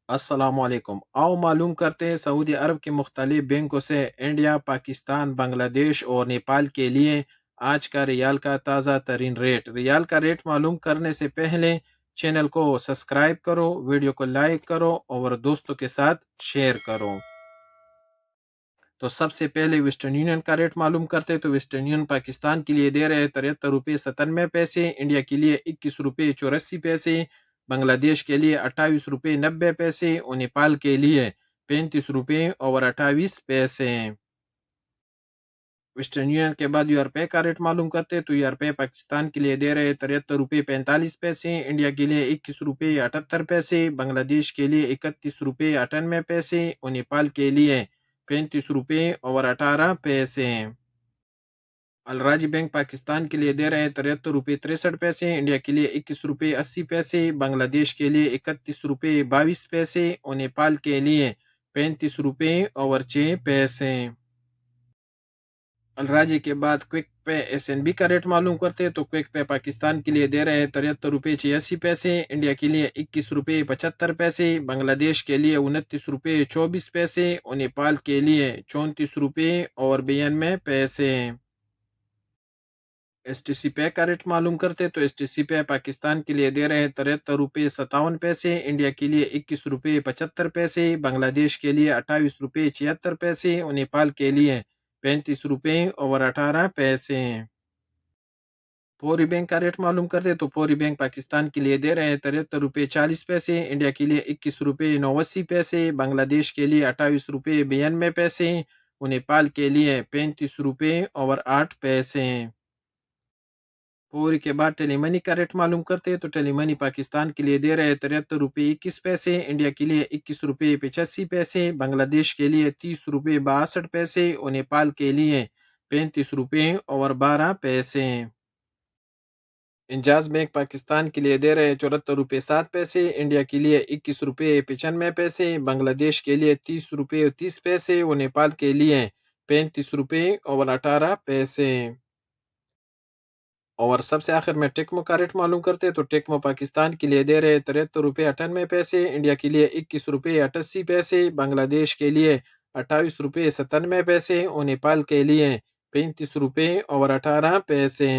अस्सलाम वालेकुम। आओ मालूम करते हैं सऊदी अरब के मुख्तलिफ बैंकों से इंडिया, पाकिस्तान, बांग्लादेश और नेपाल के लिए आज का रियाल का ताज़ा तरीन रेट। रियाल का रेट मालूम करने से पहले चैनल को सब्सक्राइब करो, वीडियो को लाइक करो और दोस्तों के साथ शेयर करो। तो सबसे पहले वेस्टर्न यूनियन का रेट मालूम करते हैं। तो वेस्टर्न यूनियन पाकिस्तान के लिए दे रहे हैं 73 रुपये 97 पैसे, इंडिया के लिए 21 रुपये 84 पैसे, बांग्लादेश के लिए 28 रुपये 90 पैसे और नेपाल के लिए 35 रुपये 28 पैसे। वेस्टर्न यूनियन के बाद यूआरपे का रेट मालूम करते हैं। तो यूआरपे पाकिस्तान के लिए दे रहे हैं 73 रुपये 45 पैसे, इंडिया के लिए 21 रुपये 78 पैसे, बांग्लादेश के लिए 31 रुपये 98 पैसे और नेपाल के लिए 35 रुपये 18 पैसे। अलराजी बैंक पाकिस्तान के लिए दे रहे हैं 73 रुपये 63 पैसे, इंडिया के लिए 21 रुपये 80 पैसे, बांग्लादेश के लिए 31 रुपये 22 पैसे और नेपाल के लिए 35 रुपये 6 पैसे। अलराजी के बाद क्विक पे एसएनबी का रेट मालूम करते हैं। तो क्विक पे पाकिस्तान के लिए दे रहे हैं 73 रुपये 86 पैसे, इंडिया के लिए 21 रुपये 75 पैसे, बांग्लादेश के लिए 29 रुपये 24 पैसे और नेपाल के लिए 34 रुपये 92 पैसे। एसटीसी पे का रेट मालूम करते हैं। तो एसटीसी पे पाकिस्तान के लिए दे रहे हैं 73 रुपये 57 पैसे, इंडिया के लिए 21 रुपये 75 पैसे, बांग्लादेश के लिए 28 रुपये 76 पैसे और नेपाल के लिए 35 रुपये 18 पैसे। फौरी बैंक का रेट मालूम करते हैं। तो फौरी बैंक पाकिस्तान के लिए दे रहे हैं 73 रुपये 40 पैसे, इंडिया के लिए 21 रुपये 89 पैसे, बांग्लादेश के लिए 28 रुपये 92 पैसे और नेपाल के लिए 35 रुपये 8 पैसे। फौरी के बाद टेलीमनी का रेट मालूम करते हैं। तो टेलीमनी पाकिस्तान के लिए दे रहे हैं 73 रुपये 21 पैसे, इंडिया के लिए 21 रुपये 85 पैसे, बांग्लादेश के लिए 30 रुपये 62 पैसे और नेपाल के लिए 35 रुपये 12 पैसे। इंजाज बैंक पाकिस्तान के लिए दे रहे हैं 74 रुपये 7 पैसे, इंडिया के लिए 21 रुपये 95 पैसे, बांग्लादेश के लिए 30 रुपये 30 पैसे और नेपाल के लिए 35 रुपये 18 पैसे। और सबसे आखिर में टेक्मो का रेट मालूम करते हैं। तो टेक्मो पाकिस्तान के लिए दे रहे हैं 73 रुपये 98 पैसे, इंडिया के लिए 21 रुपये 88 पैसे, बांग्लादेश के लिए 28 रुपये 97 पैसे और नेपाल के लिए 35 रुपये 18 पैसे।